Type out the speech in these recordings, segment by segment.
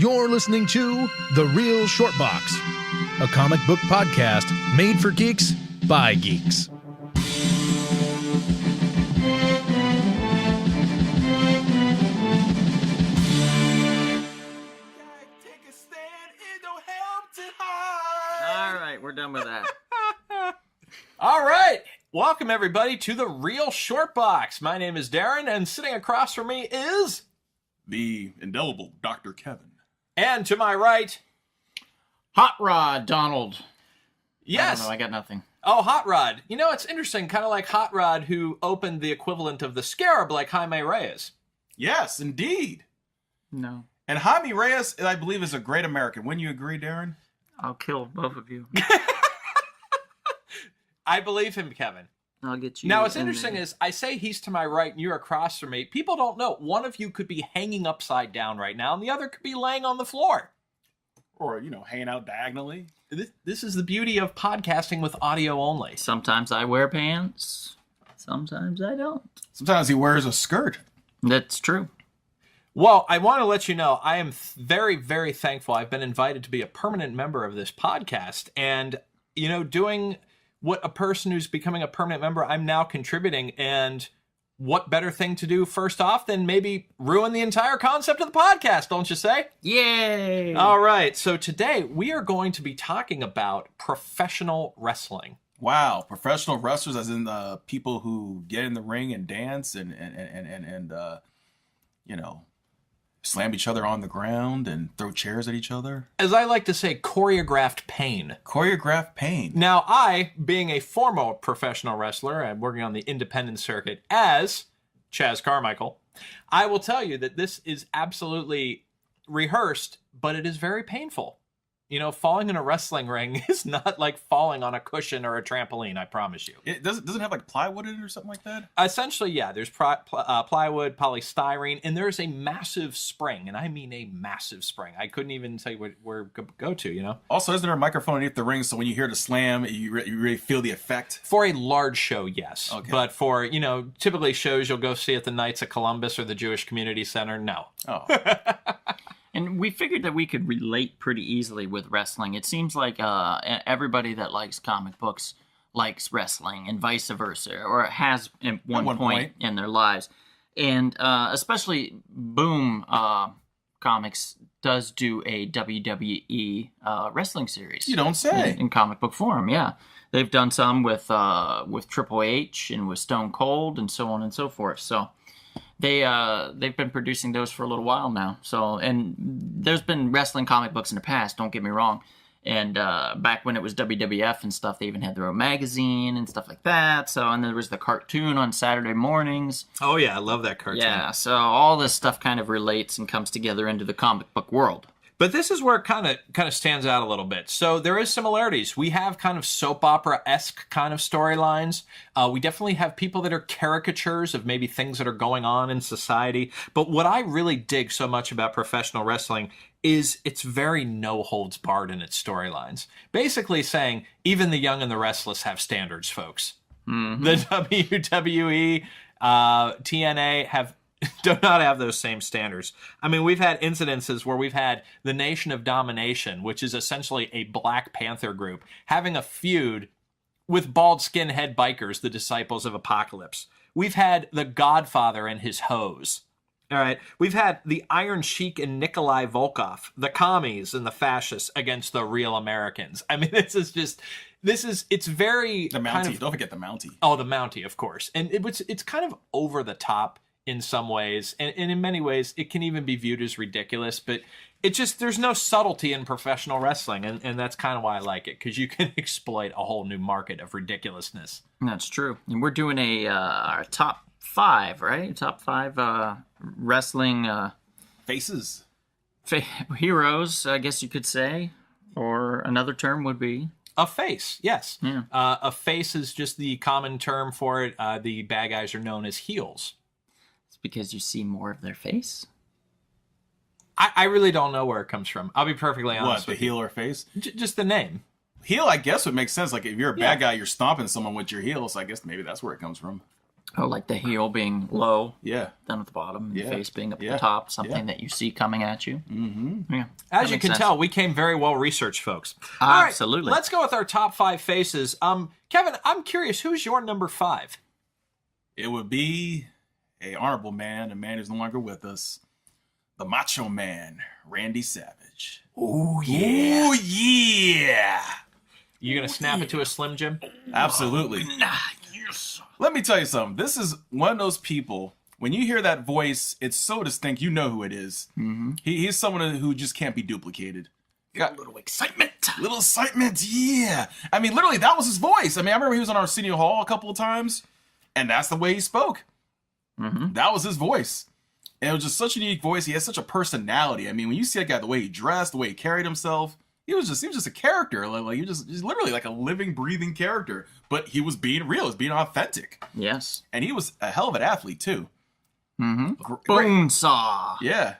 You're listening to The Real Short Box, a comic book podcast made for geeks by geeks. All right, we're done with that. All right. Welcome, everybody, to The Real Short Box. My name is Darren, and sitting across from me is... the indelible Dr. Kevin. And to my right... Hot Rod Donald. Yes. I don't know, I got nothing. Oh, Hot Rod. You know, it's interesting, kind of like Hot Rod, who opened the equivalent of the Scarab like Jaime Reyes. Yes, indeed. No. And Jaime Reyes, I believe, is a great American. Wouldn't you agree, Darren? I'll kill both of you. I believe him, Kevin. I'll get you. Now, what's interesting is I say he's to my right and you're across from me. People don't know. One of you could be hanging upside down right now, and the other could be laying on the floor. Or, hanging out diagonally. This is the beauty of podcasting with audio only. Sometimes I wear pants. Sometimes I don't. Sometimes he wears a skirt. That's true. Well, I want to let you know, I am very, very thankful. I've been invited to be a permanent member of this podcast. And, doing what a person who's becoming a permanent member, I'm now contributing. And what better thing to do first off than maybe ruin the entire concept of the podcast, don't you say? Yay! All right. So today we are going to be talking about professional wrestling. Wow, professional wrestlers, as in people who get in the ring and dance and slam each other on the ground and throw chairs at each other. As I like to say, choreographed pain. Choreographed pain. Now, I, being a former professional wrestler and working on the independent circuit as Chaz Carmichael, I will tell you that this is absolutely rehearsed, but it is very painful. Falling in a wrestling ring is not like falling on a cushion or a trampoline, I promise you. It doesn't have like plywood in it or something like that? Essentially, yeah. There's plywood, polystyrene, and there's a massive spring, and I mean a massive spring. I couldn't even tell you where to go to, Also, isn't there a microphone underneath the ring, so when you hear the slam, you really feel the effect? For a large show, yes. Okay. But for, typically shows you'll go see at the Knights of Columbus or the Jewish Community Center, no. Oh. And we figured that we could relate pretty easily with wrestling. It seems like everybody that likes comic books likes wrestling and vice versa, or has at one point in their lives. And especially Boom Comics does do a WWE wrestling series. You don't say. In comic book form, yeah. They've done some with Triple H and with Stone Cold and so on and so forth. So they've been producing those for a little while now. So, and there's been wrestling comic books in the past, don't get me wrong. And back when it was WWF and stuff, they even had their own magazine and stuff like that. So, and there was the cartoon on Saturday mornings. Oh yeah, I love that cartoon. Yeah, so all this stuff kind of relates and comes together into the comic book world. But this is where it kind of stands out a little bit. So there is similarities. We have kind of soap opera-esque kind of storylines. We definitely have people that are caricatures of maybe things that are going on in society. But what I really dig so much about professional wrestling is it's very no-holds-barred in its storylines. Basically saying, even the young and the restless have standards, folks. Mm-hmm. The WWE, TNA do not have those same standards. I mean, we've had incidences where we've had the Nation of Domination, which is essentially a Black Panther group, having a feud with bald skinhead bikers, the Disciples of Apocalypse. We've had the Godfather and his hoes. All right. We've had the Iron Sheik and Nikolai Volkov, the commies and the fascists against the real Americans. I mean, it's very... The Mountie. Don't forget the Mountie. Oh, the Mountie, of course. And it's kind of over the top in some ways, and in many ways it can even be viewed as ridiculous, but there's no subtlety in professional wrestling, and that's kind of why I like it, because you can exploit a whole new market of ridiculousness. That's true. And we're doing our top 5, right? Top 5 wrestling faces. Heroes, I guess you could say, or another term would be a face. Yes. Yeah. A face is just the common term for it. The bad guys are known as heels. Because you see more of their face? I really don't know where it comes from. I'll be perfectly honest with you. What, the heel or face? Just the name. Heel, I guess, would make sense. Like, if you're a bad guy, you're stomping someone with your heels. I guess maybe that's where it comes from. Oh, like the heel being low, Yeah. down at the bottom, and Yeah. the face being up at Yeah. the top, something Yeah. that you see coming at you. Mm-hmm. Yeah. As that you makes can sense. tell, we came very well researched, folks. All right, Absolutely. let's go with our top 5 faces. Kevin, I'm curious, who's your number 5? It would be a honorable man, a man who's no longer with us, the Macho Man, Randy Savage. Oh yeah. Oh yeah. You gonna snap it to a Slim Jim? Absolutely. Let me tell you something. This is one of those people. When you hear that voice, it's so distinct. You know who it is. Mm-hmm. He's someone who just can't be duplicated. Got little excitement. little excitement, yeah. I mean, literally, that was his voice. I mean, I remember he was on Arsenio Hall a couple of times, and that's the way he spoke. Mm-hmm. That was his voice. And it was just such a unique voice. He has such a personality. I mean, when you see that guy, the way he dressed, the way he carried himself, he was just a character. Like he's literally like a living, breathing character. But he was being real. He was being authentic. Yes. And he was a hell of an athlete, too. Mm-hmm. Great. Bonesaw. Yeah.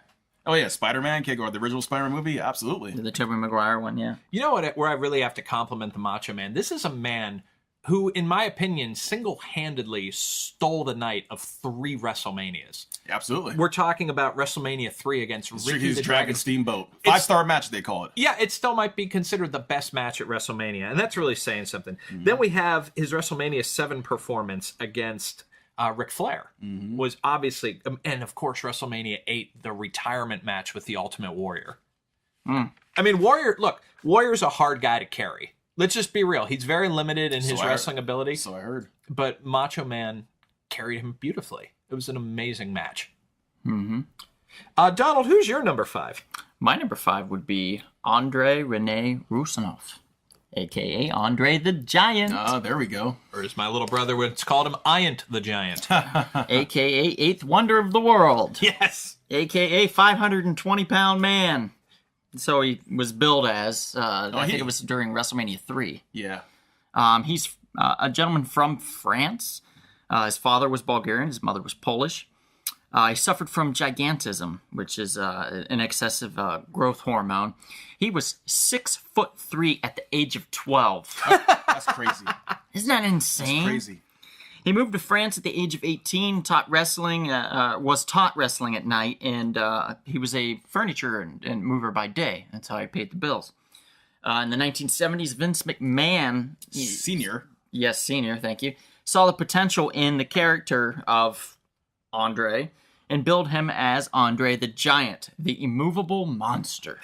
Oh, yeah. Spider-Man, or the original Spider-Man movie? Absolutely. The Tobey Maguire one, yeah. You know what? Where I really have to compliment the Macho Man. This is a man who, in my opinion, single-handedly stole the night of 3 WrestleManias. Absolutely. We're talking about WrestleMania 3 against Ricky His the Dragon Steamboat. 5-star match, they call it. Yeah, it still might be considered the best match at WrestleMania, and that's really saying something. Then we have his WrestleMania 7 performance against Ric Flair. Was obviously, and of course, WrestleMania 8, the retirement match with the Ultimate Warrior. I mean, Warrior's a hard guy to carry. Let's just be real. He's very limited in his wrestling ability, So I heard. but Macho Man carried him beautifully. It was an amazing match. Mm-hmm. Donald, who's your number 5? My number 5 would be Andre Rene Rusanov, a.k.a. Andre the Giant, There we go. Or as my little brother once called him, Iant the Giant. a.k.a. Eighth Wonder of the World, Yes. a.k.a. 520-pound man. So he was billed as, I think it was during WrestleMania 3. Yeah. He's a gentleman from France. His father was Bulgarian. His mother was Polish. He suffered from gigantism, which is an excessive growth hormone. He was 6'3" at the age of 12. That's crazy. Isn't that insane? Crazy. He moved to France at the age of 18, was taught wrestling at night, and he was a furniture and mover by day. That's how he paid the bills. In the 1970s, Vince McMahon, Senior. yes, senior, thank you, saw the potential in the character of Andre and billed him as Andre the Giant, the immovable monster.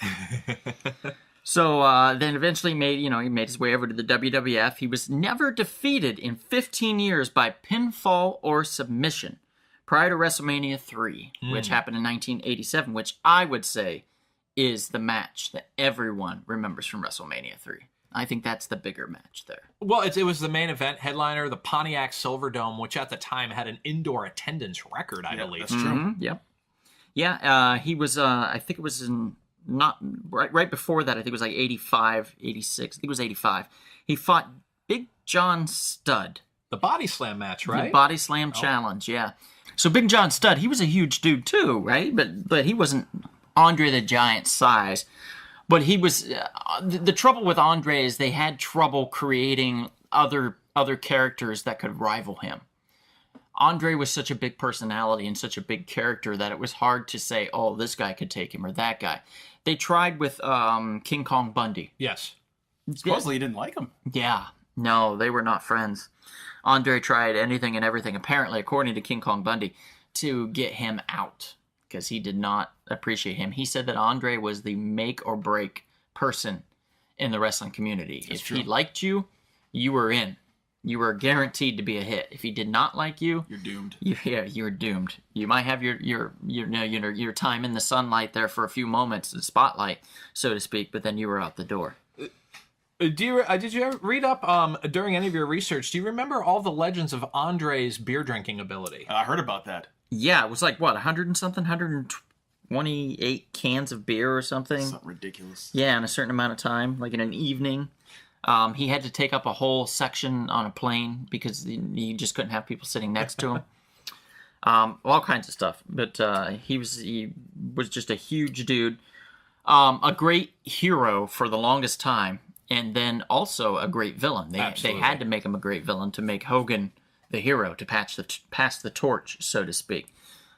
So then eventually he made his way over to the WWF. He was never defeated in 15 years by pinfall or submission prior to WrestleMania 3, which happened in 1987, which I would say is the match that everyone remembers from WrestleMania 3. I think that's the bigger match there. Well, it was the main event headliner, the Pontiac Silverdome, which at the time had an indoor attendance record, I believe. That's true. Yep. Yeah, he was, I think it was in, not right before that, I think it was like 85, 86. I think it was 85. He fought Big John Studd. The body slam match, right? The Body Slam Challenge, yeah. So Big John Studd, he was a huge dude too, right? But he wasn't Andre the Giant size. But he was, the trouble with Andre is they had trouble creating other characters that could rival him. Andre was such a big personality and such a big character that it was hard to say, oh, this guy could take him or that guy. They tried with King Kong Bundy. Yes. Supposedly he didn't like him. Yeah. No, they were not friends. Andre tried anything and everything, apparently, according to King Kong Bundy, to get him out because he did not appreciate him. He said that Andre was the make or break person in the wrestling community. If he liked you, you were in. You were guaranteed to be a hit. If he did not like you, You're doomed. you're doomed. You might have your time in the sunlight there for a few moments, the spotlight, so to speak, but then you were out the door. Did you ever read up during any of your research? Do you remember all the legends of Andre's beer drinking ability? I heard about that. Yeah, it was like, what, 100 and something? 128 cans of beer or something? Something ridiculous. Yeah, in a certain amount of time, like in an evening. He had to take up a whole section on a plane because he just couldn't have people sitting next to him. All kinds of stuff. But he was just a huge dude. A great hero for the longest time. And then also a great villain. They had to make him a great villain to make Hogan the hero to pass the torch, so to speak.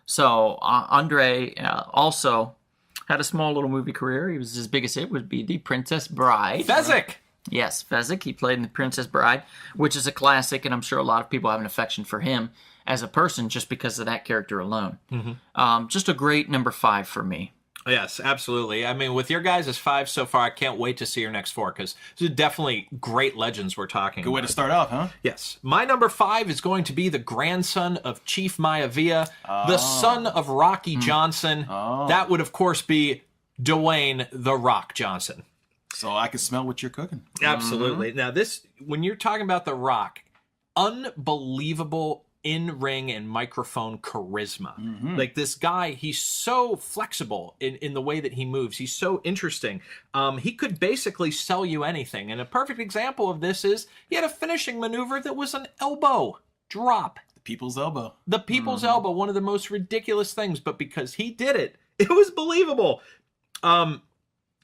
So Andre also had a small little movie career. His biggest hit would be The Princess Bride. Fezzik. Yes, Fezzik. He played in The Princess Bride, which is a classic, and I'm sure a lot of people have an affection for him as a person just because of that character alone. Just a great number 5 for me. Yes, absolutely. I mean, with your guys' 5 so far, I can't wait to see your next 4 because these are definitely great legends we're talking Good way about. to start out, huh? Yes. My number 5 is going to be the grandson of Chief Maivia, the son of Rocky Johnson. That would, of course, be Dwayne The Rock Johnson. So I can smell what you're cooking. Absolutely. Now, when you're talking about The Rock, unbelievable in-ring and microphone charisma. Like this guy, he's so flexible in the way that he moves. He's so interesting. He could basically sell you anything. And a perfect example of this is he had a finishing maneuver that was an elbow drop. The people's elbow. The people's elbow, one of the most ridiculous things, but because he did it, it was believable.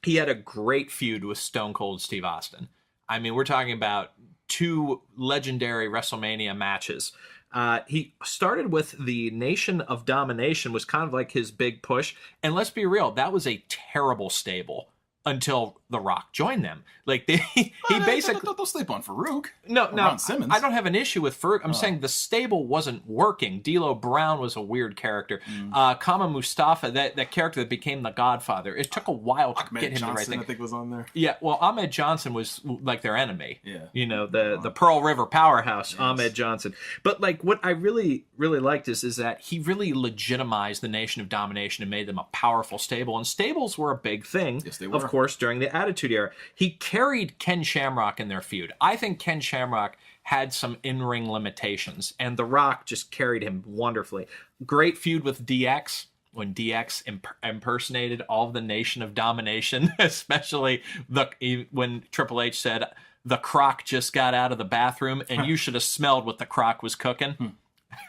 He had a great feud with Stone Cold Steve Austin. I mean, we're talking about 2 legendary WrestleMania matches. He started with the Nation of Domination, was kind of like his big push. And let's be real, that was a terrible stable until The Rock joined them. Like he basically don't sleep on Farouk. no Ron Simmons. I don't have an issue with Farouk. I'm saying the stable wasn't working. D'Lo Brown was a weird character. Kama Mustafa, that character that became the Godfather, it took a while to Ahmed get him Johnson, the right thing. I think was on there. Yeah, well, Ahmed Johnson was like their enemy. Yeah. You know, the Pearl River powerhouse, Ahmed Johnson. But like what I really, really liked is that he really legitimized the Nation of Domination and made them a powerful stable. And stables were a big thing, Yes, they of were. course, during the Attitude Era. He carried Ken Shamrock in their feud. I think Ken Shamrock had some in-ring limitations, and The Rock just carried him wonderfully. Great feud with DX. When DX impersonated all of the Nation of Domination, especially when Triple H said, "The Croc just got out of the bathroom, and you should have smelled what the Croc was cooking."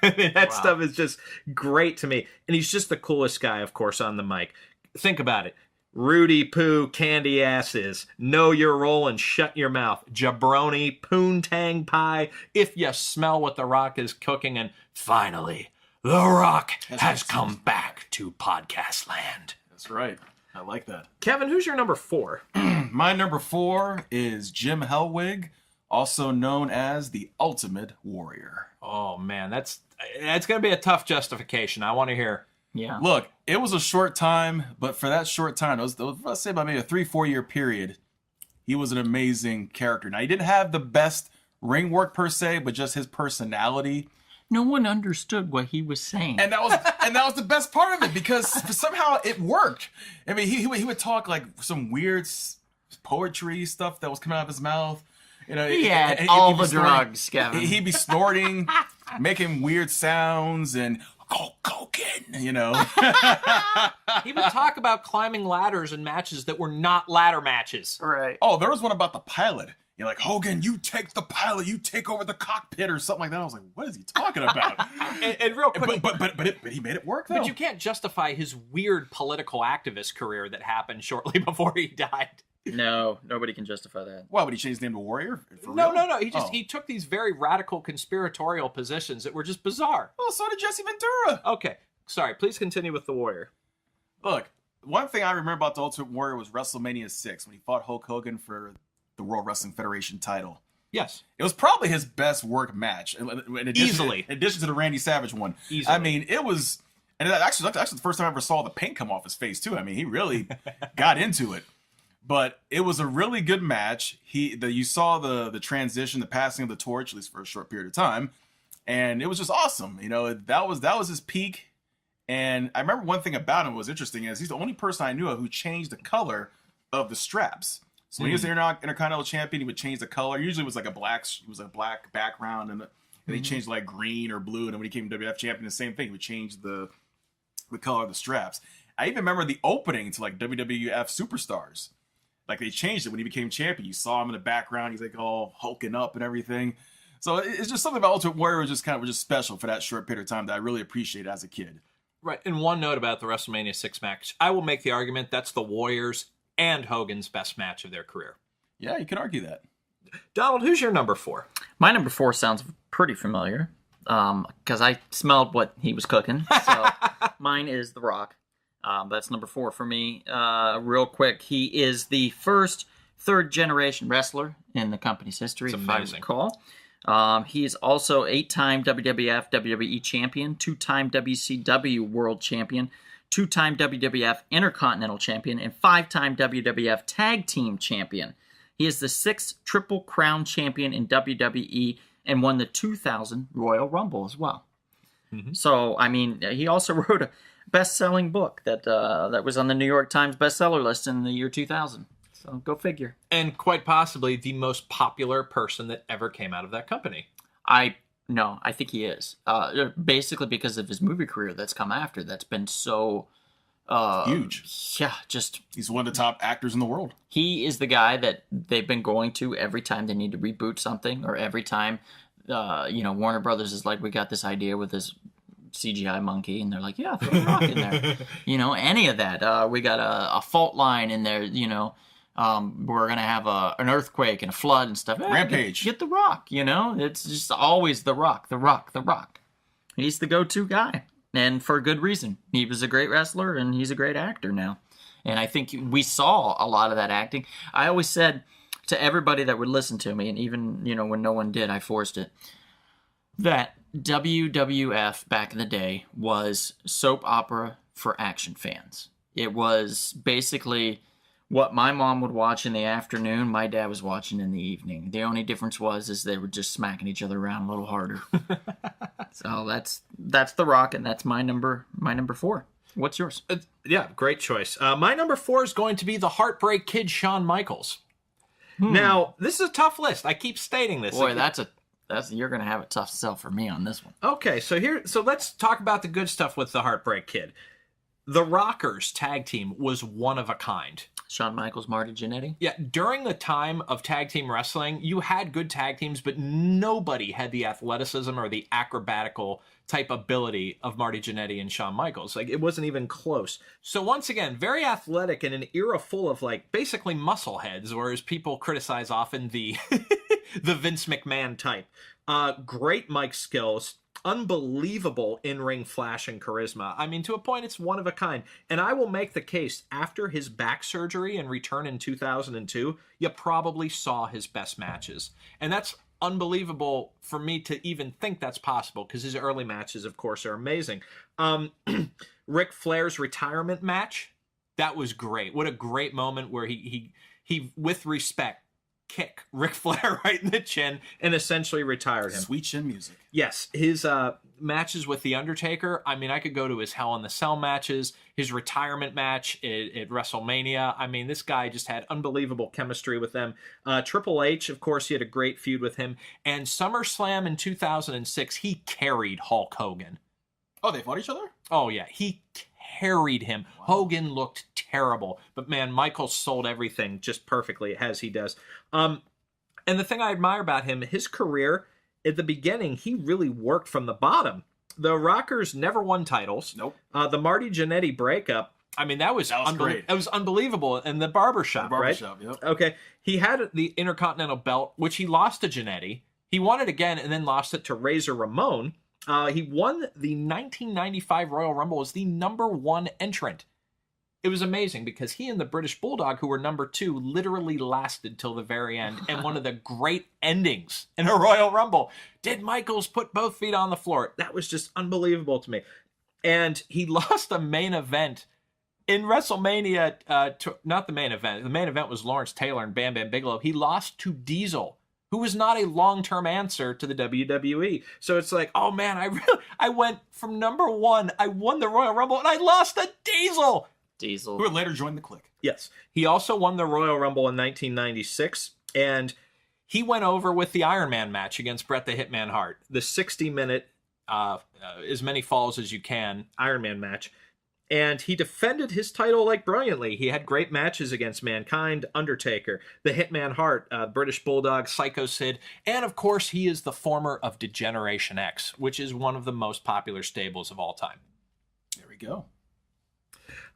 I mean, that stuff is just great to me. And he's just the coolest guy, of course, on the mic. Think about it. Rudy Poo, candy asses, know your role and shut your mouth. Jabroni, poontang pie, if you smell what The Rock is cooking. And finally, The Rock has come back to podcast land. That's right. I like that. Kevin, who's your number 4? My number 4 is Jim Hellwig, also known as the Ultimate Warrior. Oh, man, that's going to be a tough justification. I want to hear. Yeah. Look, it was a short time, but for that short time, let's say about maybe a 3-4 year period, he was an amazing character. Now, he didn't have the best ring work per se, but just his personality. No one understood what he was saying. And that was the best part of it because somehow it worked. I mean, he would talk like some weird poetry stuff that was coming out of his mouth. You know, he had he'd all be the snorting- drugs, Kevin. He'd be snorting, making weird sounds, and cocaine, you know. He would talk about climbing ladders in matches that were not ladder matches. Right. Oh, there was one about the pilot. You're like, Hogan, you take the pilot, you take over the cockpit or something like that. I was like, what is he talking about? And real quick, but he made it work, though. but you can't justify his weird political activist career that happened shortly before he died. No, nobody can justify that. Why would he change his name to Warrior? For No. real? He took these very radical conspiratorial positions that were just bizarre. Oh, so did Jesse Ventura. Okay, sorry. Please continue with the Warrior. Look, one thing I remember about the Ultimate Warrior was WrestleMania 6 when he fought Hulk Hogan for the World Wrestling Federation title. Yes, It was probably his best work match. In addition, Easily. In addition to the Randy Savage one. Easily. I mean, it was... And that's actually the first time I ever saw the paint come off his face, too. I mean, he really got into it. But it was a really good match. You saw the transition, the passing of the torch, at least for a short period of time. And it was just awesome. You know, that was his peak. And I remember one thing about him was interesting is he's the only person I knew of who changed the color of the straps. So when he was the Intercontinental Champion, he would change the color. Usually it was like a black background, and he changed like green or blue. And then when he became WWF Champion, the same thing. He would change the color of the straps. I even remember the opening to like WWF Superstars. Like they changed it when he became champion. You saw him in the background. He's like all hulking up and everything. So it's just something about Ultimate Warrior was just special for that short period of time that I really appreciated as a kid. right. And one note about the WrestleMania 6 match. I will make the argument that's the Warriors and Hogan's best match of their career. Yeah, you can argue that. Donald, who's your number 4? My number 4 sounds pretty familiar. because I smelled what he was cooking. So mine is The Rock. That's number 4 for me. Real quick, he is the first third-generation wrestler in the company's history, It's if I amazing. recall. He is also 8-time WWF, WWE champion, 2-time WCW world champion, 2-time WWF Intercontinental champion, and 5-time WWF Tag Team champion. He is the 6th Triple Crown champion in WWE and won the 2000 Royal Rumble as well. Mm-hmm. So, I mean, he also wrote a best-selling book that was on the New York Times bestseller list in the year 2000. So, go figure. And quite possibly the most popular person that ever came out of that company. No, I think he is. Basically because of his movie career that's come after. That's been so Huge. Yeah, just He's one of the top actors in the world. he is the guy that they've been going to every time they need to reboot something, or every time Warner Brothers is like, we got this idea with this CGI monkey, and they're like, yeah, throw a rock in there. Any of that. We got a fault line in there. We're gonna have an earthquake and a flood and stuff. Rampage. Get the Rock. It's just always the Rock, the Rock, the Rock. He's the go-to guy, and for good reason. He was a great wrestler, and he's a great actor now. And I think we saw a lot of that acting. I always said to everybody that would listen to me, and even when no one did, I forced it, that WWF back in the day was soap opera for action fans. It was basically what my mom would watch in the afternoon, my dad was watching in the evening. The only difference is they were just smacking each other around a little harder. So that's The Rock, and that's my number 4. What's yours? Yeah, great choice. My number 4 is going to be the Heartbreak Kid, Shawn Michaels. Now, this is a tough list. I keep stating this. Boy, you're gonna have a tough sell for me on this one. Okay, so let's talk about the good stuff with the Heartbreak Kid. The Rockers tag team was one of a kind. Shawn Michaels, Marty Jannetty. Yeah, during the time of tag team wrestling, you had good tag teams, but nobody had the athleticism or the acrobatical type ability of Marty Jannetty and Shawn Michaels. Like, it wasn't even close. So once again, very athletic in an era full of basically muscle heads, or as people criticize often, the the Vince McMahon type. Great mic skills. Unbelievable in-ring flash and charisma. I mean, to a point, it's one of a kind. And I will make the case, after his back surgery and return in 2002, you probably saw his best matches. And that's unbelievable for me to even think that's possible, because his early matches, of course, are amazing. Ric Flair's retirement match, that was great. What a great moment where he with respect, kick Ric Flair right in the chin and essentially retired him. Sweet chin music. Yes, his matches with The Undertaker, I mean, I could go to his Hell in the Cell matches, his retirement match at WrestleMania. I mean, this guy just had unbelievable chemistry with them. Triple H, of course, he had a great feud with him. And SummerSlam in 2006, he carried Hulk Hogan. Oh, they fought each other? Oh, yeah, he carried him. Wow. Hogan looked terrible, but man, Michaels sold everything just perfectly, as he does. And the thing I admire about him, his career, at the beginning, he really worked from the bottom. The Rockers never won titles. Nope. The Marty Jannetty breakup, I mean, that was great. It was unbelievable. And the barbershop, right? Yep. Okay. He had the Intercontinental belt, which he lost to Jannetty. He won it again and then lost it to Razor Ramon. He won the 1995 Royal Rumble as the number 1 entrant. It was amazing because he and the British Bulldog, who were number 2, literally lasted till the very end. And one of the great endings in a Royal Rumble. Did Michaels put both feet on the floor? That was just unbelievable to me. And he lost a main event in WrestleMania. Not the main event. The main event was Lawrence Taylor and Bam Bam Bigelow. He lost to Diesel, who was not a long-term answer to the WWE. So it's like, oh man, I went from number 1, I won the Royal Rumble, and I lost to Diesel. Diesel. Who would later join the Clique. Yes. He also won the Royal Rumble in 1996, and he went over with the Iron Man match against Bret the Hitman Hart, the 60-minute, as many falls as you can, Iron Man match. And he defended his title brilliantly. He had great matches against Mankind, Undertaker, the Hitman Hart, British Bulldog, Psycho Sid, and of course he is the former of Degeneration X, which is one of the most popular stables of all time. There we go.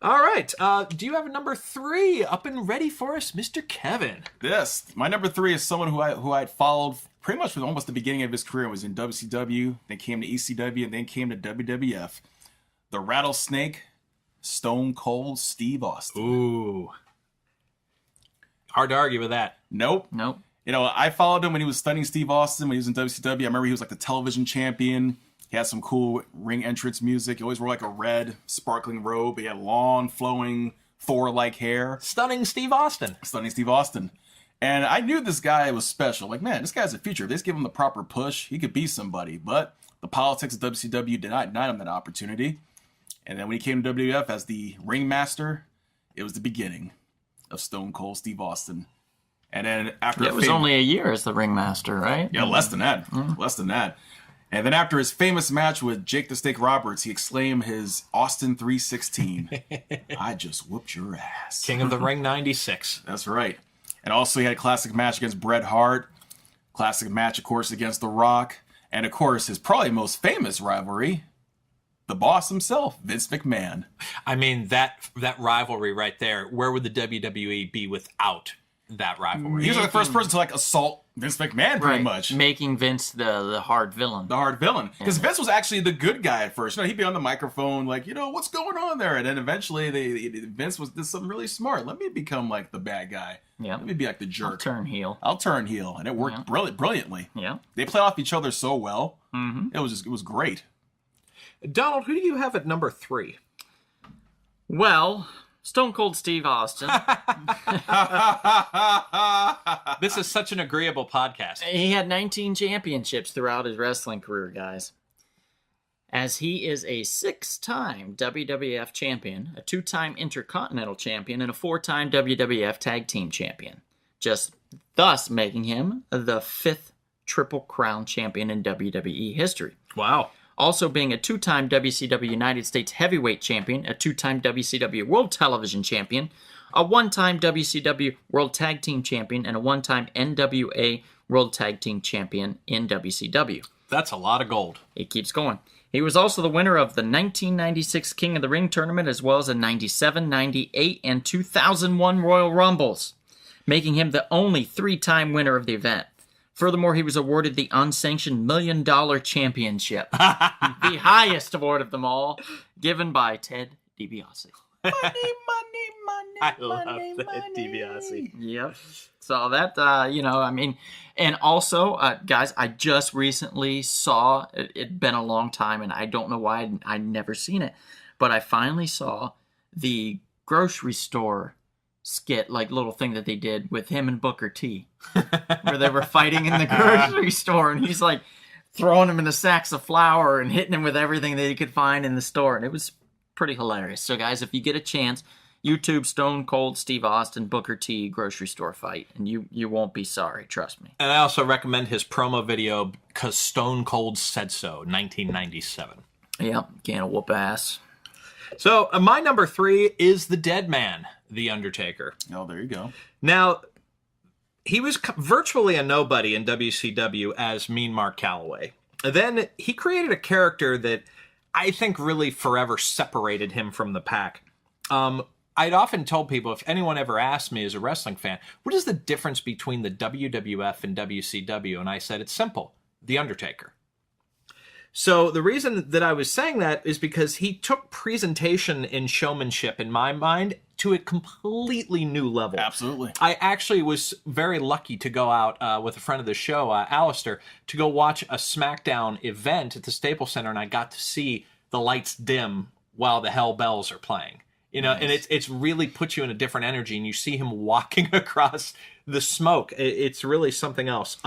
All right. Do you have a number 3 up and ready for us, Mr. Kevin? This, my number 3 is someone who I had followed pretty much from almost the beginning of his career. Was in WCW, then came to ECW, and then came to WWF. The Rattlesnake, Stone Cold Steve Austin. Ooh. Hard to argue with that. Nope. You know, I followed him when he was stunning Steve Austin when he was in WCW. I remember he was like the television champion. He had some cool ring entrance music. He always wore like a red sparkling robe. He had long, flowing, Thor-like hair. Stunning Steve Austin. And I knew this guy was special. Like, man, this guy's a future. If they just give him the proper push, he could be somebody. But the politics of WCW did not deny him that opportunity. And then when he came to WWF as the ringmaster, it was the beginning of Stone Cold Steve Austin. And then after it was only a year as the ringmaster, right? Yeah, less than that. Less than that. And then after his famous match with Jake the Snake Roberts, he exclaimed his Austin 316. I just whooped your ass. King of the Ring 96. That's right. And also he had a classic match against Bret Hart. Classic match, of course, against The Rock. And, of course, his probably most famous rivalry, the boss himself, Vince McMahon. I mean, that rivalry right there, where would the WWE be without that rivalry? He was like the first person to like assault Vince McMahon pretty much. Making Vince the hard villain. The hard villain. Because Vince was actually the good guy at first. You know, he'd be on the microphone like, you know, what's going on there? And then eventually Vince did something really smart. Let me become like the bad guy. Yeah. Let me be like the jerk. I'll turn heel. And it worked brilliantly. Yeah. They play off each other so well. Mm-hmm. It was great. Donald, who do you have at number 3? Well, Stone Cold Steve Austin. This is such an agreeable podcast. He had 19 championships throughout his wrestling career, guys. As he is a 6-time WWF champion, a 2-time Intercontinental champion, and a 4-time WWF Tag Team champion. Just thus making him the 5th Triple Crown champion in WWE history. Wow. Also being a 2-time WCW United States Heavyweight Champion, a 2-time WCW World Television Champion, a 1-time WCW World Tag Team Champion, and a 1-time NWA World Tag Team Champion in WCW. That's a lot of gold. It keeps going. He was also the winner of the 1996 King of the Ring tournament, as well as the 97, 98, and 2001 Royal Rumbles, making him the only 3-time winner of the event. Furthermore, he was awarded the unsanctioned $1 Million Championship, the highest award of them all, given by Ted DiBiase. Money. I love Ted DiBiase. Yep. So that, and also, guys, I just recently saw, it'd been a long time, and I don't know why I'd never seen it, but I finally saw the grocery store skit, like little thing that they did with him and Booker T, where they were fighting in the grocery store, and he's like throwing him into sacks of flour and hitting him with everything that he could find in the store, and it was pretty hilarious. So guys, if you get a chance, YouTube Stone Cold Steve Austin Booker T grocery store fight, and you won't be sorry, trust me. And I also recommend his promo video, "Cause Stone Cold Said So," 1997. Yep, can't whoop ass. So my number 3 is the Dead Man, The Undertaker. Oh, there you go. Now, he was virtually a nobody in WCW as Mean Mark Calloway. Then he created a character that I think really forever separated him from the pack. I'd often told people, if anyone ever asked me as a wrestling fan, what is the difference between the WWF and WCW? And I said, it's simple, The Undertaker. So the reason that I was saying that is because he took presentation and showmanship, in my mind, to a completely new level. Absolutely. I actually was very lucky to go out with a friend of the show, Alistair, to go watch a SmackDown event at the Staples Center, and I got to see the lights dim while the Hell Bells are playing. You know, nice. And it's really puts you in a different energy, and you see him walking across the smoke. It's really something else.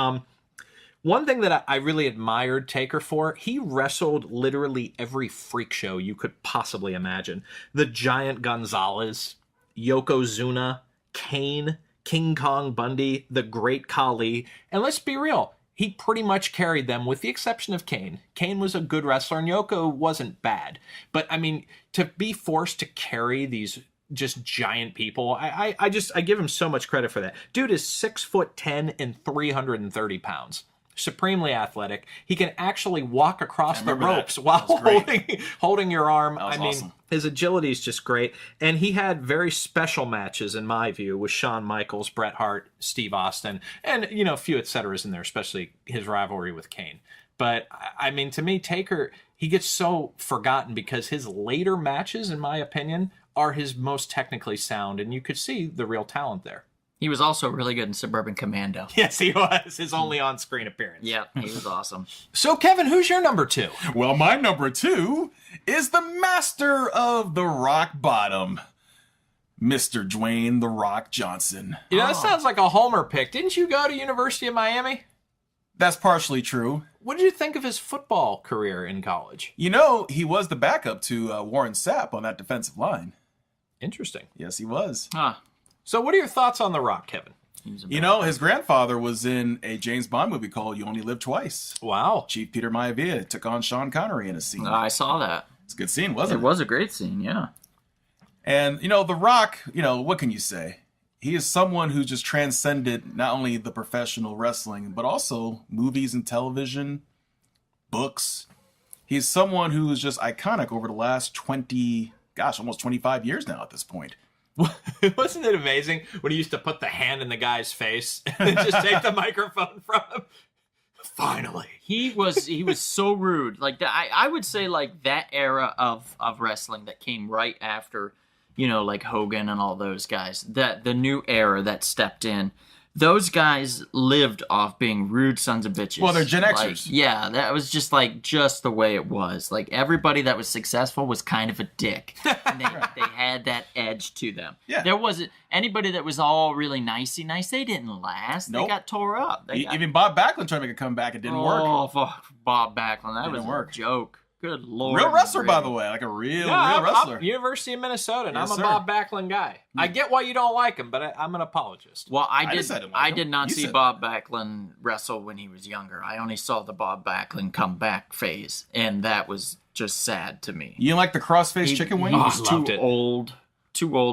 One thing that I really admired Taker for, he wrestled literally every freak show you could possibly imagine. The Giant Gonzalez, Yokozuna, Kane, King Kong Bundy, the Great Khali, and let's be real, he pretty much carried them with the exception of Kane. Kane was a good wrestler and Yoko wasn't bad. But I mean, to be forced to carry these just giant people, I give him so much credit for that. Dude is 6'10" and 330 pounds. supremely athletic. He can actually walk across the remember that. ropes while That was great. holding your arm. That was awesome. His agility is just great. And he had very special matches, in my view, with Shawn Michaels, Bret Hart, Steve Austin, and, a few et ceteras in there, especially his rivalry with Kane. But, I mean, to me, Taker, he gets so forgotten because his later matches, in my opinion, are his most technically sound, and you could see the real talent there. He was also really good in Suburban Commando. Yes, he was. His only on-screen appearance. Yeah, he was awesome. So, Kevin, who's your number 2? Well, my number 2 is the master of the rock bottom, Mr. Dwayne The Rock Johnson. That sounds like a homer pick. Didn't you go to University of Miami? That's partially true. What did you think of his football career in college? He was the backup to Warren Sapp on that defensive line. Interesting. Yes, he was. Huh. So what are your thoughts on The Rock, Kevin? His grandfather was in a James Bond movie called You Only Live Twice. Wow. Chief Peter Maivia took on Sean Connery in a scene. I saw that. It's a good scene, wasn't It it? was a great scene, yeah. And, The Rock, what can you say? He is someone who just transcended not only the professional wrestling, but also movies and television, books. He's someone who is just iconic over the last almost 25 years now at this point. Wasn't it amazing when he used to put the hand in the guy's face and just take the microphone from him? Finally. He was so rude. Like I would say like that era of wrestling that came right after, like Hogan and all those guys. That the new era that stepped in. Those guys lived off being rude sons of bitches. Well, they're Gen Xers. That was just the way it was. Like everybody that was successful was kind of a dick. And they had that edge to them. Yeah. There wasn't anybody that was all really nicey nice. They didn't last. Nope. They got tore up. Even Bob Backlund tried to make a comeback. It didn't work. Oh, fuck Bob Backlund. That Didn't was work. a joke. Good Lord. Real wrestler, by the way. Like a real wrestler. I'm University of Minnesota, and Yes, I'm a sir. Bob Backlund guy. I get why you don't like him, but I'm an apologist. Well, I just didn't like I him. did not You see said Bob Backlund wrestle when he was younger. I only saw the Bob Backlund comeback phase, and that was just sad to me. You like the crossface chicken wing? He was loved too it. old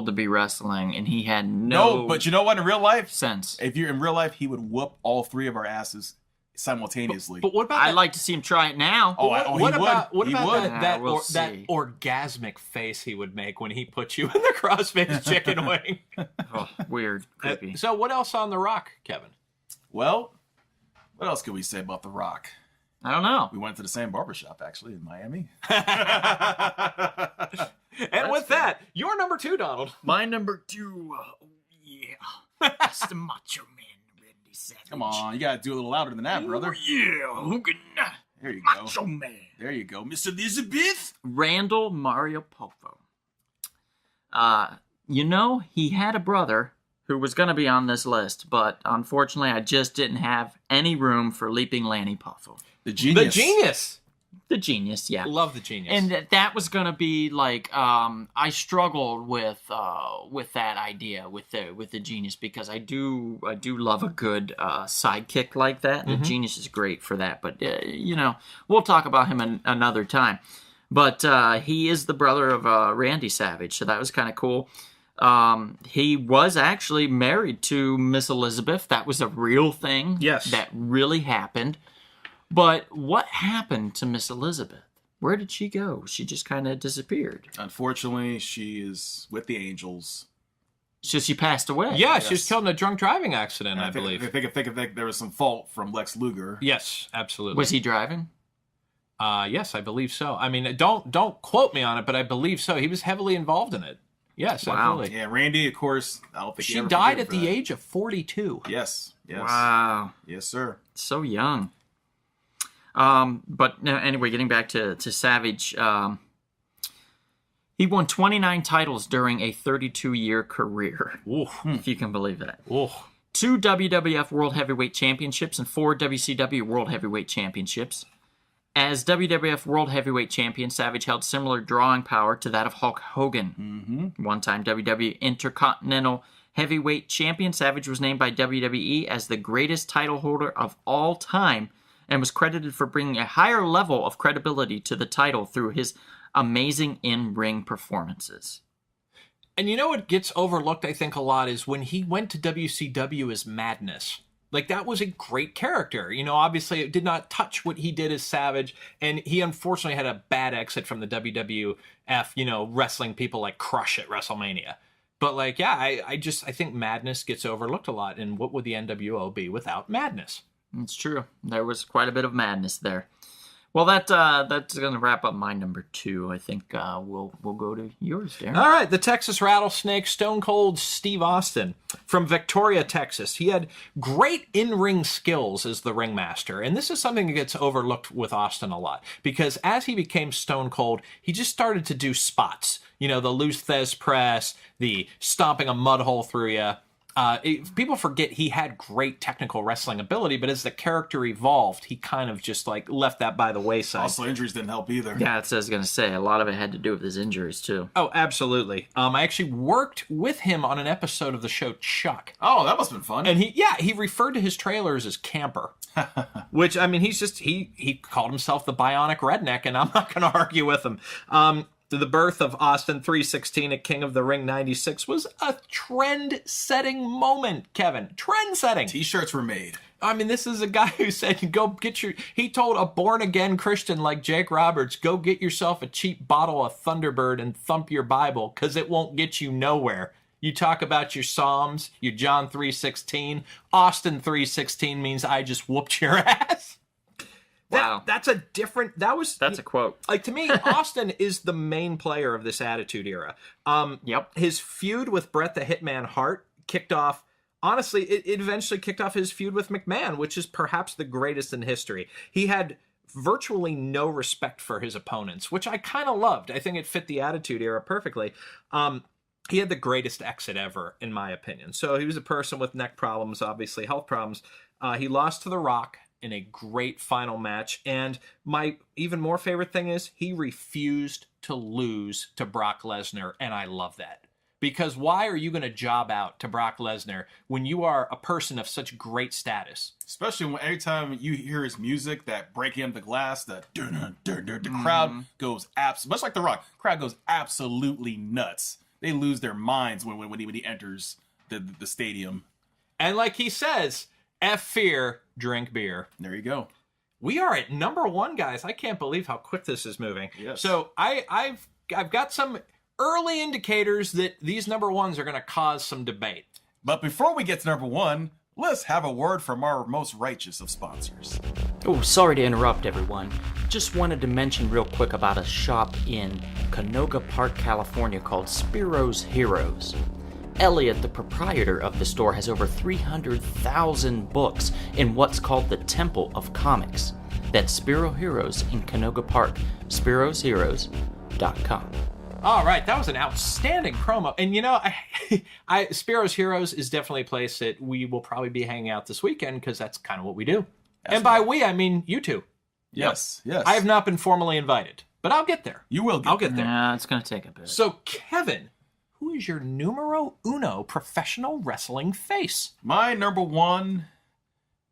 to be wrestling, and he had No, but you know what? In real life, sense. if you're in real life, he would whoop all 3 of our asses simultaneously. But what about I'd like to see him try it now. what about He would. that We'll that see. orgasmic face he would make when he put you in the crossface chicken wing? Oh, weird, creepy. So what else on The Rock, Kevin? Well, what else can we say about The Rock? I don't know. We went to the same barbershop, actually, in Miami. And with that, your number 2, Donald. My number 2, it's the Macho Man, Randy Savage. Come on, you gotta do a little louder than that, brother. Yeah, Hogan. There you go. Macho Man. There you go. Miss Elizabeth. Randall Mario Poffo. He had a brother who was going to be on this list, but unfortunately I just didn't have any room for Leaping Lanny Poffo. The genius. The genius. The genius, yeah. Love the genius. And that was going to be like I struggled with that idea with the genius because I do love a good sidekick like that, and the genius is great for that. But we'll talk about him another time. But he is the brother of Randy Savage, so that was kind of cool. He was actually married to Miss Elizabeth. That was a real thing. Yes. That really happened. But what happened to Miss Elizabeth? Where did she go? She just kind of disappeared. Unfortunately, she is with the Angels. So she passed away. yeah, she was killed in a drunk driving accident, I think, believe. I think there was some fault from Lex Luger. Yes, absolutely. Was he driving? Yes, I believe so. I mean, don't quote me on it, but I believe so. He was heavily involved in it. Yes, Wow. absolutely. Yeah, Randy, of course. I don't think he She ever died forgave at for the that. age of 42. Yes. Yes. Wow. Yes, sir. So young. But no, anyway, getting back to Savage, he won 29 titles during a 32-year career, Ooh. if you can believe that. Ooh. 2 WWF World Heavyweight Championships and 4 WCW World Heavyweight Championships. As WWF World Heavyweight Champion, Savage held similar drawing power to that of Hulk Hogan. One-time WWE Intercontinental Heavyweight Champion, Savage was named by WWE as the greatest title holder of all time and was credited for bringing a higher level of credibility to the title through his amazing in-ring performances. And you know what gets overlooked, I think, a lot is when he went to WCW as Madness. Like, that was a great character. You know, obviously it did not touch what he did as Savage, and he unfortunately had a bad exit from the WWF, you know, wrestling people like Crush at WrestleMania. But, like, yeah, I think Madness gets overlooked a lot, and what would the NWO be without Madness? It's true. There was quite a bit of madness there. Well, that's going to wrap up my number 2. I think we'll go to yours, Darren. All right, the Texas Rattlesnake, Stone Cold Steve Austin from Victoria, Texas. He had great in-ring skills as the ringmaster, and this is something that gets overlooked with Austin a lot, because as he became Stone Cold, he just started to do spots. You know, the loose Thez press, the stomping a mud hole through you. People forget he had great technical wrestling ability, but as the character evolved, he kind of just like left that by the wayside. Also, injuries didn't help either. Yeah, that's what I was going to say. A lot of it had to do with his injuries, too. Oh, absolutely. I actually worked with him on an episode of the show Chuck. Oh, that must have been fun. And he referred to his trailers as camper. Which, I mean, he called himself the bionic redneck, and I'm not going to argue with him. The birth of Austin 316 at King of the Ring 96 was a trend-setting moment, Kevin. Trend-setting. T-shirts were made. I mean, this is a guy who said, he told a born-again Christian like Jake Roberts, go get yourself a cheap bottle of Thunderbird and thump your Bible, because it won't get you nowhere. You talk about your Psalms, your John 3:16. Austin 3:16 means I just whooped your ass. Wow. That's a quote. Like, to me, Austin is the main player of this Attitude Era. Yep. His feud with Bret the Hitman Hart kicked off, honestly, it eventually kicked off his feud with McMahon, which is perhaps the greatest in history. He had virtually no respect for his opponents, which I kind of loved. I think it fit the Attitude Era perfectly. He had the greatest exit ever, in my opinion. So he was a person with neck problems, obviously, health problems. He lost to The Rock in a great final match. And my even more favorite thing is he refused to lose to Brock Lesnar, and I love that. Because why are you going to job out to Brock Lesnar when you are a person of such great status? Especially when every time you hear his music, that breaking the glass, the crowd goes much like The Rock. Crowd goes absolutely nuts. They lose their minds when he enters the stadium. And like he says, F fear, drink beer. There you go. We are at number 1, guys. I can't believe how quick this is moving. Yes. So I've got some early indicators that these number 1s are going to cause some debate. But before we get to number 1, let's have a word from our most righteous of sponsors. Oh, sorry to interrupt, everyone. Just wanted to mention real quick about a shop in Canoga Park, California called Spiro's Heroes. Elliot, the proprietor of the store, has over 300,000 books in what's called the Temple of Comics. That's Spiro Heroes in Canoga Park, spirosheroes.com. All right, that was an outstanding promo. And you know, Spiro's Heroes is definitely a place that we will probably be hanging out this weekend, because that's kind of what we do. And by we, I mean you two. Yes, yes. I have not been formally invited, but I'll get there. You will get I'll get there. Yeah, it's going to take a bit. So, Kevin, who is your numero uno professional wrestling face? My number 1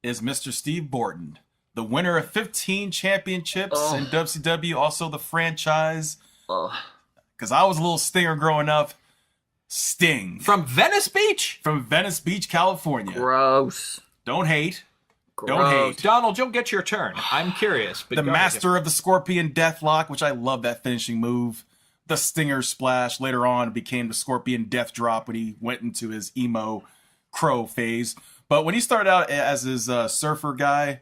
is Mr. Steve Borton, the winner of 15 championships in WCW, also the franchise. Because I was a little stinger growing up. Sting. From Venice Beach? From Venice Beach, California. Gross. Don't hate. Gross. Don't hate. Donald, you'll get your turn. I'm curious. But The master of the Scorpion Deathlock, which I love that finishing move. The Stinger Splash. Later on, it became the Scorpion Death Drop when he went into his emo crow phase. But when he started out as his surfer guy,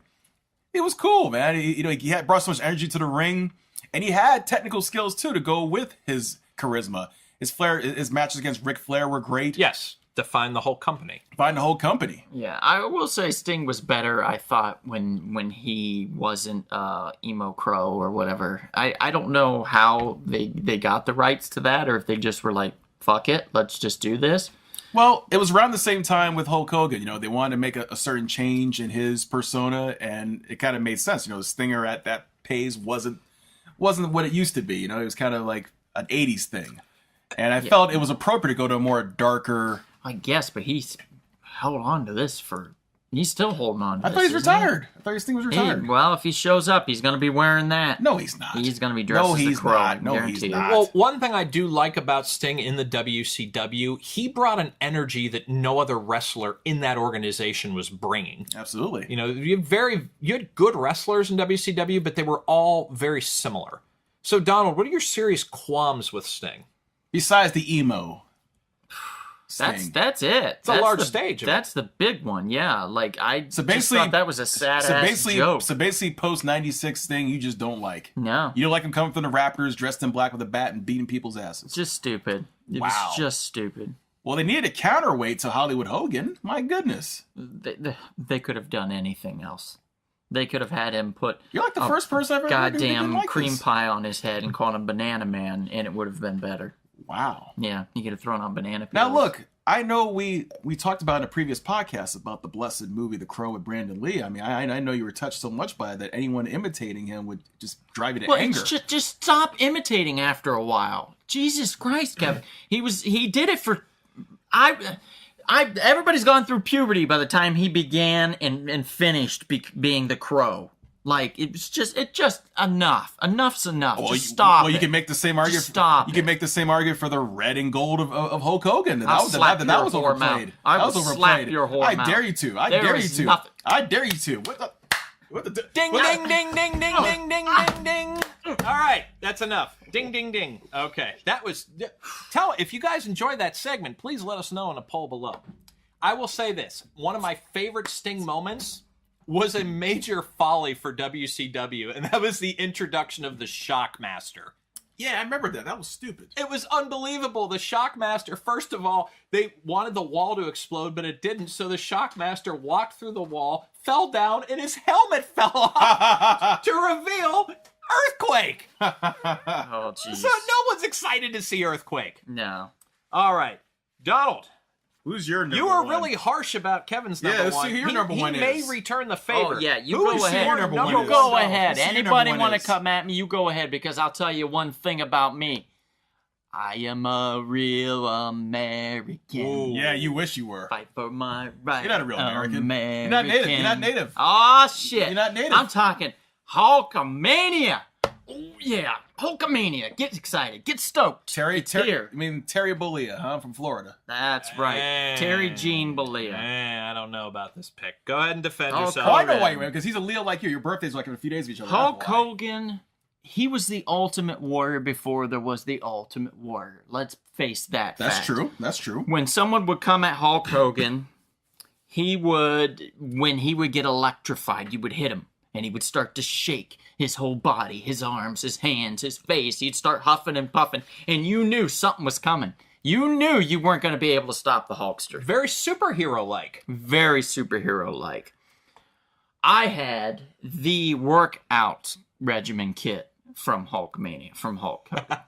it was cool, man. He had brought so much energy to the ring, and he had technical skills too to go with his charisma. His matches against Ric Flair were great. Yes, define the whole company. Find the whole company. Yeah, I will say Sting was better, I thought, when he wasn't Emo Crow or whatever. I don't know how they got the rights to that, or if they just were like, fuck it, let's just do this. Well, it was around the same time with Hulk Hogan. They wanted to make a certain change in his persona, and it kind of made sense. The Stinger at that pace wasn't what it used to be. It was kind of like an 80s thing. And I felt it was appropriate to go to a more darker... I guess, but he's held on to this for He's still holding on. I thought he's retired. I thought Sting was retired. Well, if he shows up, he's going to be wearing that. No, he's not. He's going to be dressed as the Crow. Not. No, guarantee he's you. not. Well, one thing I do like about Sting in the WCW, he brought an energy that no other wrestler in that organization was bringing. Absolutely. You know, you had good wrestlers in WCW, but they were all very similar. So, Donald, what are your serious qualms with Sting? Besides the emo. Sting. That's it. It's a large stage. That's the big one. Yeah, like I So just basically- thought that was a sad ass joke. So basically, post '96 Sting, you just don't like. No, You don't like him coming from the Raptors, dressed in black with a bat and beating people's asses. it's just stupid. It Wow. was just stupid. Well, they needed a counterweight to Hollywood Hogan. My goodness, They could have done anything else. They could have had him put you're like the first person I've ever heard who didn't goddamn like cream this. pie on his head and called him Banana Man, and it would have been better. Wow. Yeah, he could have thrown on banana peels. Now look, I know we talked about in a previous podcast about the blessed movie The Crow with Brandon Lee. I mean, I know you were touched so much by it that anyone imitating him would just drive you to well, anger. it's just stop imitating after a while. Jesus Christ, Kevin. He did it for everybody's gone through puberty by the time he began and finished being the Crow. Like it's just enough. Enough's enough. Well, just stop. Well, you it. can make the same argument. Just stop You can it. make the same argument for the red and gold of Hulk Hogan. That I'll was slap that your was whore overplayed. mouth. I That will was slap overplayed. your whore I mouth. dare you to. I There dare you is to. nothing- I dare you to. What the Ding, what ding, the- ding, ding, ding, ding, ding, ding, ding. All right, that's enough. Ding, ding, ding. Okay, that was. If you guys enjoyed that segment, please let us know in a poll below. I will say this: one of my favorite Sting moments was a major folly for WCW, and that was the introduction of the Shockmaster. Yeah, I remember that. That was stupid. It was unbelievable. The Shockmaster, first of all, they wanted the wall to explode, but it didn't. So the Shockmaster walked through the wall, fell down, and his helmet fell off to reveal Earthquake. Oh jeez. So no one's excited to see Earthquake. No. All right, Donald, Who's your number you were one? really harsh about Kevin's Yeah, number let's see one. who your number one he may is. return the favor. Oh yeah, you Who go is ahead. your number number one You is? go one? ahead. Let's see your Anybody number want one to is. come at me? You go ahead because I'll tell you one thing about me. I am a real American. Ooh. Yeah, you wish you were. Fight for my right. You're not a real American. American. You're not native. You're not native. Oh shit. You're not native. I'm talking Hulkamania. Oh yeah, Hulkamania. Get excited. Get stoked. Terry, It's here. I mean Terry Bollea, huh? From Florida. That's right. Terry Jean Bollea. I don't know about this pick. Go ahead and defend Oh, yourself. Oh, I know Hogan. why you went because he's a Leo like you. Your birthday's like in a few days of each other. Hulk That's why. Hogan, he was the ultimate warrior before there was the ultimate warrior. Let's face that That's fact. true. That's true. When someone would come at Hulk Hogan, when he would get electrified, you would hit him and he would start to shake his whole body, his arms, his hands, his face. He'd start huffing and puffing and you knew something was coming. You knew you weren't going to be able to stop the Hulkster. Very superhero-like. Very superhero-like. I had the workout regimen kit from Hulkmania, from Hulk Hogan.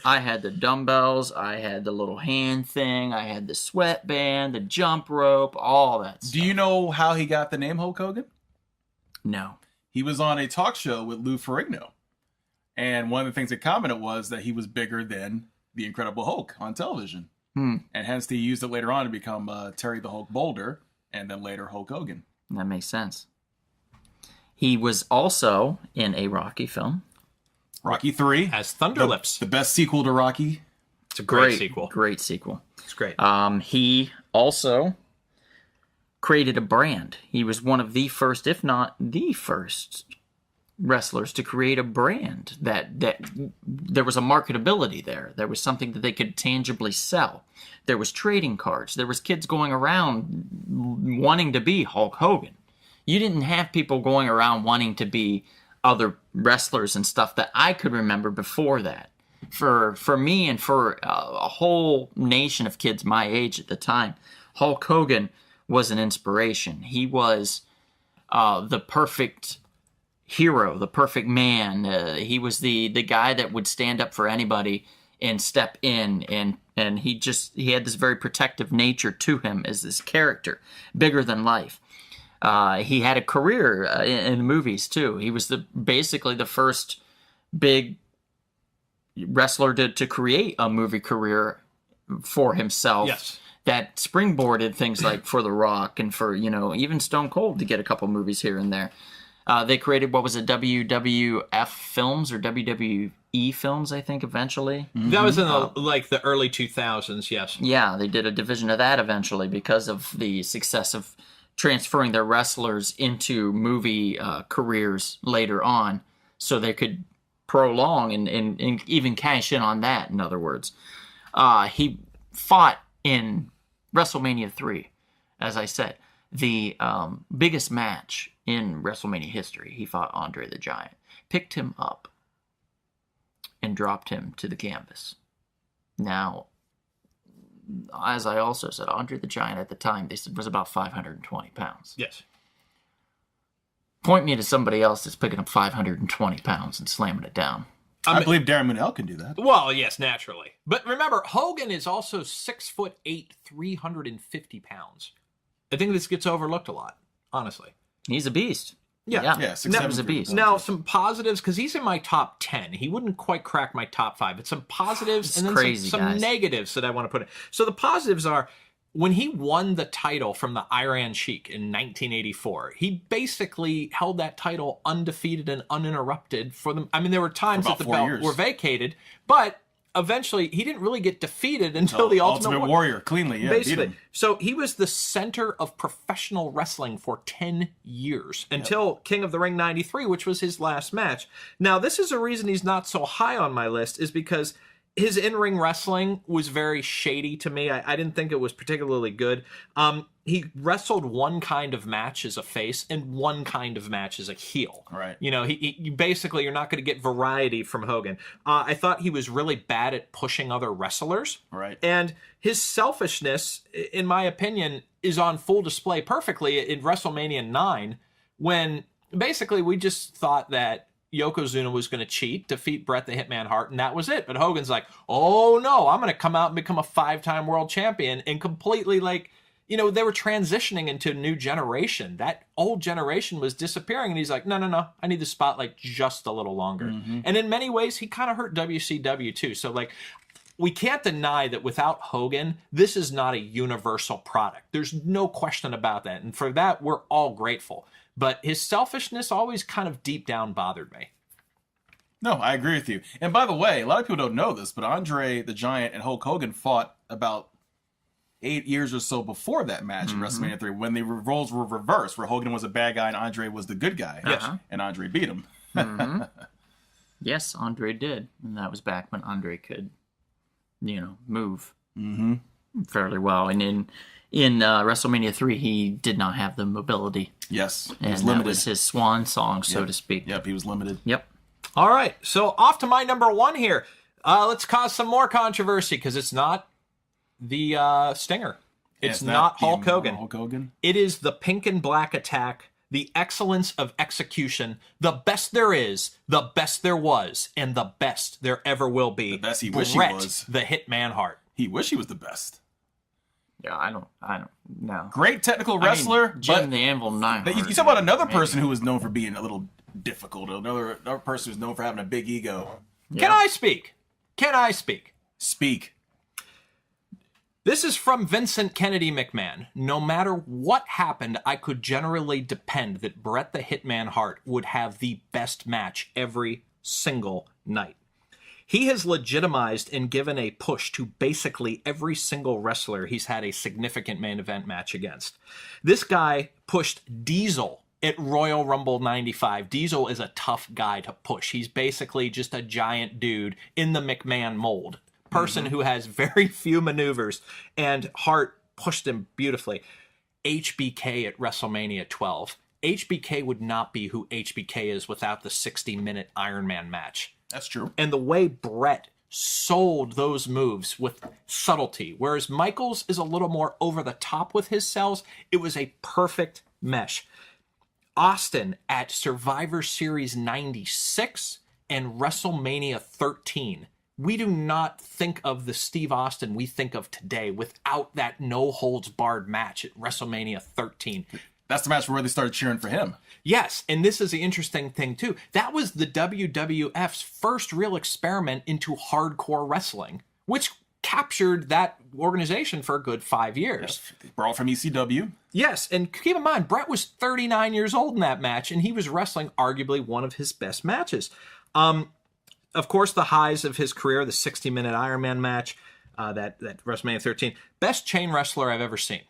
I had the dumbbells, I had the little hand thing, I had the sweatband, the jump rope, all that stuff. Do you know how he got the name Hulk Hogan? No. He was on a talk show with Lou Ferrigno. And one of the things that commented was that he was bigger than the Incredible Hulk on television. And hence he used it later on to become Terry the Hulk Boulder and then later Hulk Hogan. That makes sense. He was also in a Rocky film. Rocky 3. As Thunderlips. The best sequel to Rocky. It's a great sequel. Great sequel. It's great. He also created a brand. He was one of the first, if not the first, wrestlers to create a brand that there was a marketability there. There was something that they could tangibly sell. There was trading cards. There was kids going around wanting to be Hulk Hogan. You didn't have people going around wanting to be other wrestlers and stuff that I could remember before that. For me and for a whole nation of kids my age at the time, Hulk Hogan was an inspiration. He was the perfect hero, the perfect man. He was the guy that would stand up for anybody and step in, and he had this very protective nature to him as this character, bigger than life. He had a career in movies too. He was basically the first big wrestler to create a movie career for himself. Yes. that springboarded things like for The Rock and for, even Stone Cold to get a couple movies here and there. They created, what was it, WWF Films or WWE Films, I think, eventually. That was in the early 2000s, yes. Yeah, they did a division of that eventually because of the success of transferring their wrestlers into movie careers later on, so they could prolong and even cash in on that, in other words. He fought in WrestleMania 3, as I said, the biggest match in WrestleMania history. He fought Andre the Giant, picked him up, and dropped him to the canvas. Now, as I also said, Andre the Giant at the time, they said, was about 520 pounds. Yes. Point me to somebody else that's picking up 520 pounds and slamming it down. I believe Darren Munell can do that. Well, yes, naturally. But remember, Hogan is also 6'8", 350 pounds. I think this gets overlooked a lot, honestly. He's a beast. Yeah. Yeah, 6'7", That was a beast. Now, some positives, because he's in my top 10. He wouldn't quite crack my top 5, but some positives and then crazy, some guys. negatives that I want to put in. So the positives are, when he won the title from the Iron Sheik in 1984, he basically held that title undefeated and uninterrupted for them. I mean, there were times that the 4 belt years. were vacated, but eventually he didn't really get defeated until the Ultimate Warrior cleanly, yeah, beat basically. him. So he was the center of professional wrestling for 10 years until King of the Ring 93, which was his last match. Now, this is a reason he's not so high on my list, is because his in-ring wrestling was very shady to me. I didn't think it was particularly good. He wrestled one kind of match as a face and one kind of match as a heel. Right. He basically, you're not going to get variety from Hogan. I thought he was really bad at pushing other wrestlers. Right. And his selfishness, in my opinion, is on full display perfectly in WrestleMania 9, when basically we just thought that Yokozuna was going to cheat, defeat Bret the Hitman Hart, and that was it. But Hogan's like, oh no, I'm going to come out and become a 5-time world champion, and completely they were transitioning into a new generation. That old generation was disappearing, and he's like, no, I need the spotlight just a little longer. Mm-hmm. And in many ways, he kind of hurt WCW too. So we can't deny that without Hogan, this is not a universal product. There's no question about that. And for that, we're all grateful. But his selfishness always kind of deep down bothered me. No, I agree with you. And by the way, a lot of people don't know this, but Andre the Giant and Hulk Hogan fought about 8 years or so before that match in WrestleMania 3, when the roles were reversed, where Hogan was a bad guy and Andre was the good guy. Yes. And Andre beat him. Yes, Andre did. And that was back when Andre could, move fairly well. And in WrestleMania 3, he did not have the mobility. Yes. He And was that limited. was his swan song, so to speak. Yep, he was limited. Yep. All right, so off to my number 1 here. Let's cause some more controversy, because it's not the Stinger. It's not Hulk Hogan. Hulk Hogan. It is the Pink and Black Attack, the excellence of execution, the best there is, the best there was, and the best there ever will be. The best he wish he Bret, was. the Hitman Hart. He wish he was the best. Yeah, I don't know. Great technical wrestler, Jim but the Anvil Neidhart. you talk about another person who was known for being a little difficult. Another person who's known for having a big ego. Can I speak? Speak. This is from Vincent Kennedy McMahon. No matter what happened, I could generally depend that Bret the Hitman Hart would have the best match every single night. He has legitimized and given a push to basically every single wrestler he's had a significant main event match against. This guy pushed Diesel at Royal Rumble 95. Diesel is a tough guy to push. He's basically just a giant dude in the McMahon mold. Person who has very few maneuvers, and Hart pushed him beautifully. HBK at WrestleMania 12. HBK would not be who HBK is without the 60-minute Iron Man match. That's true. And the way Bret sold those moves with subtlety, whereas Michaels is a little more over the top with his sells, it was a perfect mesh. Austin at Survivor Series 96 and WrestleMania 13. We do not think of the Steve Austin we think of today without that no-holds-barred match at WrestleMania 13. That's the match where they started cheering for him. Yes, and this is the interesting thing, too. That was the WWF's first real experiment into hardcore wrestling, which captured that organization for a good 5 years. Brought from ECW. Yes, and keep in mind, Brett was 39 years old in that match, and he was wrestling arguably one of his best matches. Of course, the highs of his career, the 60-minute Iron Man match, that WrestleMania 13, best chain wrestler I've ever seen.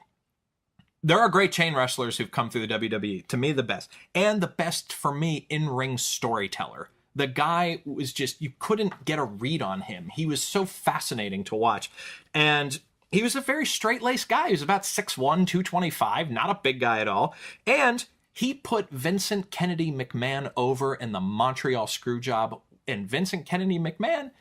There are great chain wrestlers who've come through the WWE. To me, the best. And the best, for me, in-ring storyteller. The guy was just, you couldn't get a read on him. He was so fascinating to watch. And he was a very straight-laced guy. He was about 6'1", 225, not a big guy at all. And he put Vincent Kennedy McMahon over in the Montreal Screwjob. And Vincent Kennedy McMahon,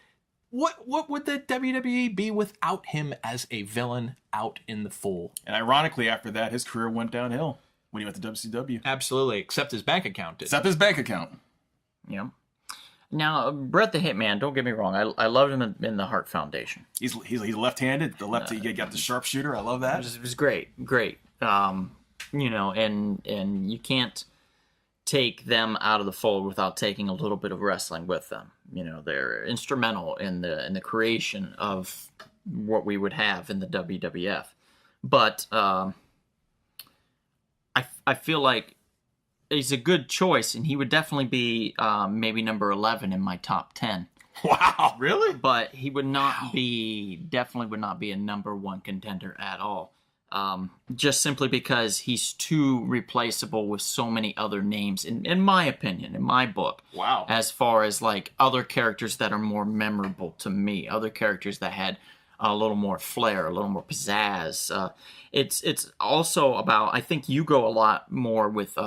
what would the WWE be without him as a villain out in the full? And ironically, after that, his career went downhill when he went to WCW. Absolutely, except his bank account did. Except his bank account. Yeah. Now, Bret the Hitman, don't get me wrong. I loved him in the Hart Foundation. He's left-handed. The lefty got the sharpshooter. I love that. It was great. You know, and you can't take them out of the fold without taking a little bit of wrestling with them. You know, they're instrumental in the creation of what we would have in the WWF. But I feel like he's a good choice, and he would definitely be maybe number 11 in my top 10. Wow, really? But he would not definitely would not be a number one contender at all. Just simply because he's too replaceable with so many other names, in my opinion, in my book. Wow. As far as like other characters that are more memorable to me, other characters that had a little more flair, a little more pizzazz. It's also about, I think you go a lot more with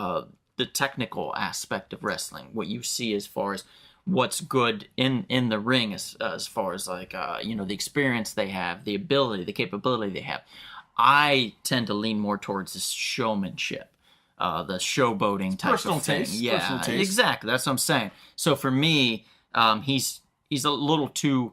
the technical aspect of wrestling, what you see as far as what's good in the ring, as far as like the experience they have, the ability, the capability they have. I tend to lean more towards the showmanship, the showboating type Personal of thing. taste. Yeah, Personal taste. exactly. That's what I'm saying. So for me, he's a little too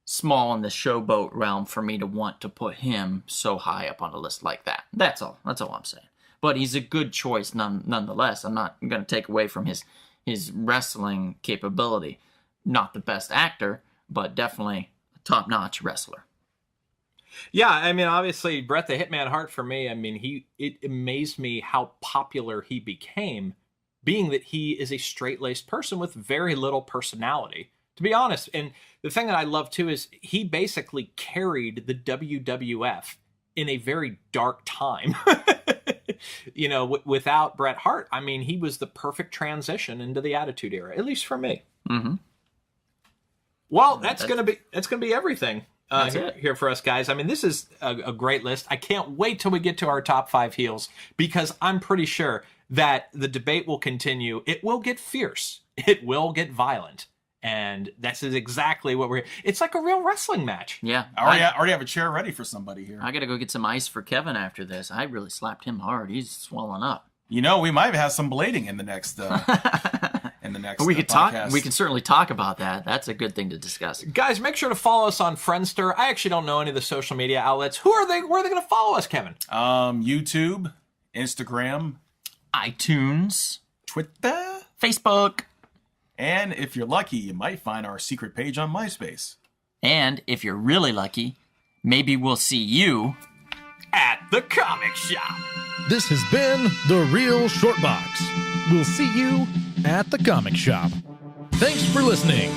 small in the showboat realm for me to want to put him so high up on a list like that. That's all. That's all I'm saying. But he's a good choice nonetheless. I'm not going to take away from his wrestling capability. Not the best actor, but definitely a top-notch wrestler. Yeah, I mean, obviously, Bret the Hitman Hart for me, I mean, it amazed me how popular he became, being that he is a straight-laced person with very little personality, to be honest. And the thing that I love, too, is he basically carried the WWF in a very dark time. You know, without Bret Hart, I mean, he was the perfect transition into the Attitude Era, at least for me. Mm-hmm. Well, that's gonna be everything That's here for us, guys. I mean, this is a great list. I can't wait till we get to our top 5 heels, because I'm pretty sure that the debate will continue. It will get fierce. It will get violent. And this is exactly what it's like a real wrestling match. Yeah. I already have a chair ready for somebody here. I got to go get some ice for Kevin after this. I really slapped him hard. He's swelling up. You know, we might have some blading in the next We could podcast. talk. We can certainly talk about that. That's a good thing to discuss. Guys, make sure to follow us on Friendster. I actually don't know any of the social media outlets. Where are they going to follow us, Kevin? YouTube, Instagram, iTunes, Twitter, Facebook. And if you're lucky, you might find our secret page on MySpace. And if you're really lucky, maybe we'll see you at the comic shop. This has been The Real Short Box. We'll see you at the comic shop. Thanks for listening.